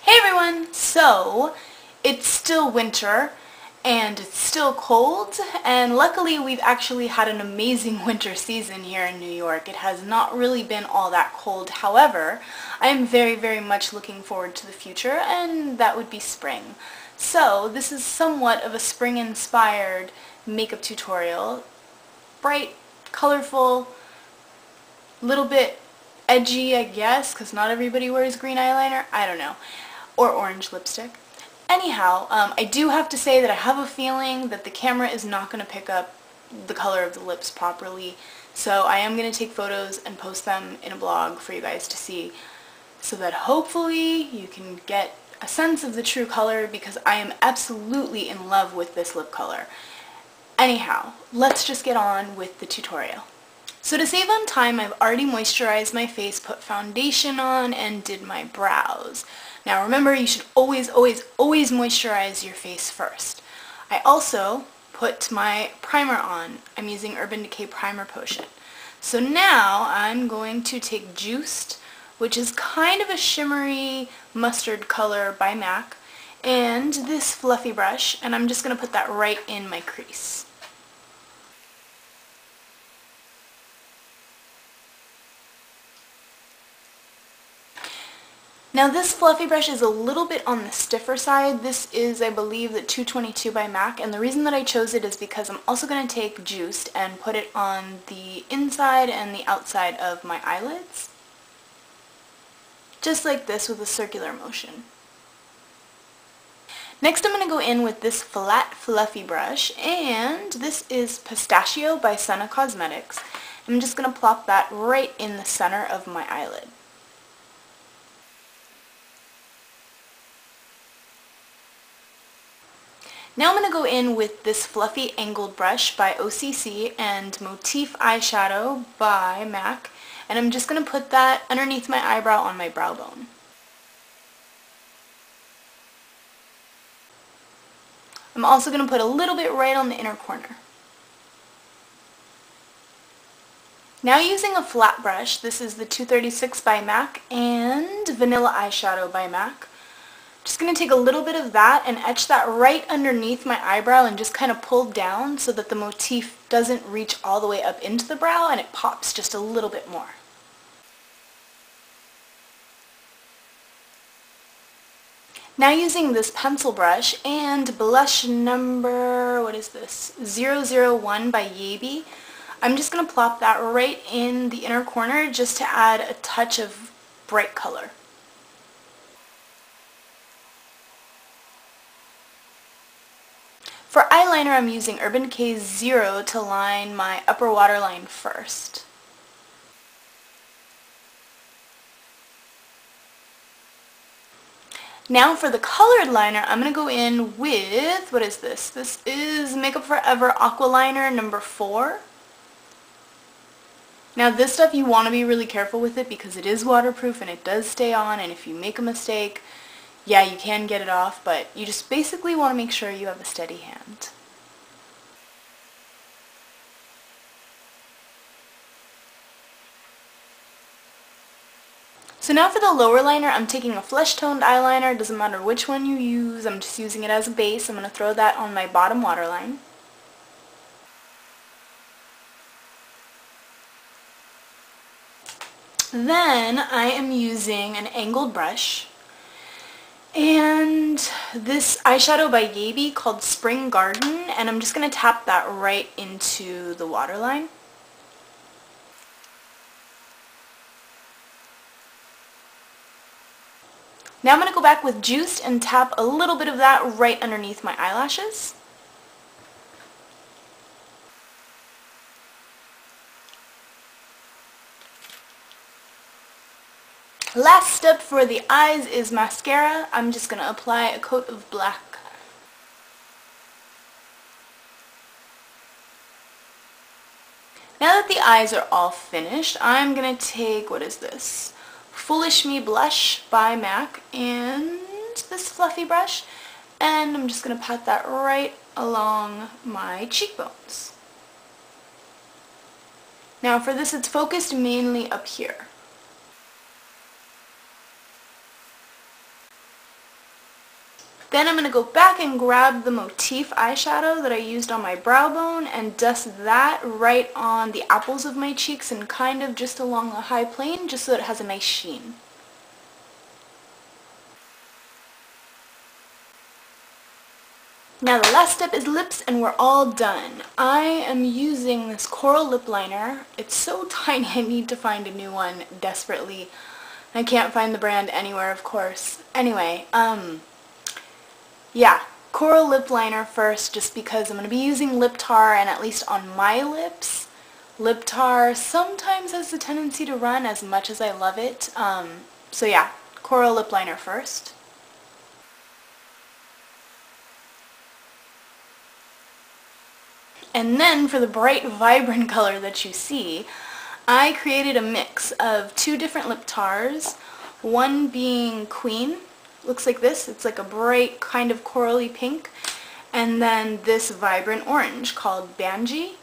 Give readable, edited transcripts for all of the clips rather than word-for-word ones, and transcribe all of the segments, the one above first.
Hey everyone! So, it's still winter and it's still cold, and luckily we've actually had an amazing winter season here in New York. It has not really been all that cold. However, I am very much looking forward to the future, and that would be spring. So, this is somewhat of a spring-inspired makeup tutorial. Bright, colorful, little bit edgy, I guess, because not everybody wears green eyeliner. I don't know. Or orange lipstick. Anyhow, I do have to say that I have a feeling that the camera is not going to pick up the color of the lips properly, so I am going to take photos and post them in a blog for you guys to see, so that hopefully you can get a sense of the true color, because I am absolutely in love with this lip color. Anyhow, let's just get on with the tutorial. So to save on time, I've already moisturized my face, put foundation on, and did my brows. Now remember, you should always moisturize your face first. I also put my primer on. I'm using Urban Decay Primer Potion. So now I'm going to take Juiced, which is kind of a shimmery mustard color by MAC, and this fluffy brush, and I'm just going to put that right in my crease. Now this fluffy brush is a little bit on the stiffer side. This is, I believe, the 222 by MAC, and the reason that I chose it is because I'm also going to take Juiced and put it on the inside and the outside of my eyelids. Just like this, with a circular motion. Next I'm going to go in with this flat fluffy brush, and this is Pistachio by Senna Cosmetics. I'm just going to plop that right in the center of my eyelid. Now I'm going to go in with this fluffy angled brush by OCC and Motif eyeshadow by MAC, and I'm just going to put that underneath my eyebrow on my brow bone. I'm also going to put a little bit right on the inner corner. Now using a flat brush, this is the 236 by MAC and Vanilla eyeshadow by MAC. Just going to take a little bit of that and etch that right underneath my eyebrow and just kind of pull down so that the motif doesn't reach all the way up into the brow and it pops just a little bit more. Now using this pencil brush and blush number, what is this, 001 by Yaby, I'm just going to plop that right in the inner corner just to add a touch of bright color. For eyeliner, I'm using Urban Decay 0 to line my upper waterline first. Now for the colored liner, I'm going to go in with, what is this? This is Makeup Forever Aqua Liner number 4. Now this stuff, you want to be really careful with it because it is waterproof and it does stay on, and if you make a mistake, yeah, you can get it off, but you just basically want to make sure you have a steady hand. So now for the lower liner, I'm taking a flesh-toned eyeliner. It doesn't matter which one you use, I'm just using it as a base. I'm going to throw that on my bottom waterline. Then I am using an angled brush. And this eyeshadow by Yaby called Spring Garden, and I'm just going to tap that right into the waterline. Now I'm going to go back with Juiced and tap a little bit of that right underneath my eyelashes. Last step for the eyes is mascara. I'm just going to apply a coat of black. Now that the eyes are all finished, I'm going to take, what is this? Foolish Me Blush by MAC and this fluffy brush, and I'm just going to pat that right along my cheekbones. Now for this, it's focused mainly up here. Then I'm going to go back and grab the motif eyeshadow that I used on my brow bone and dust that right on the apples of my cheeks and kind of just along a high plane just so it has a nice sheen. Now the last step is lips and we're all done. I am using this coral lip liner. It's so tiny I need to find a new one desperately. I can't find the brand anywhere, of course. Anyway, yeah, coral lip liner first just because I'm going to be using lip tar, and at least on my lips, lip tar sometimes has the tendency to run as much as I love it. So yeah, coral lip liner first. And then for the bright, vibrant color that you see, I created a mix of two different lip tars, one being Queen, looks like this, it's like a bright kind of corally pink, and then this vibrant orange called Banji.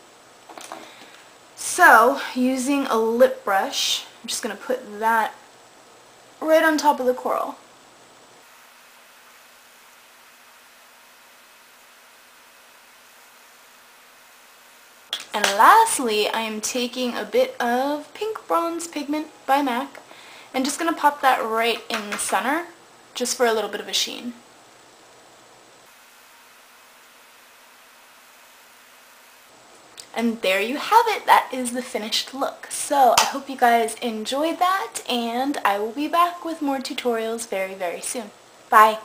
So, using a lip brush, I'm just going to put that right on top of the coral. And lastly, I am taking a bit of Pink Bronze Pigment by MAC and just going to pop that right in the center, just for a little bit of a sheen. And there you have it. That is the finished look. So I hope you guys enjoyed that, and I will be back with more tutorials very, very soon. Bye!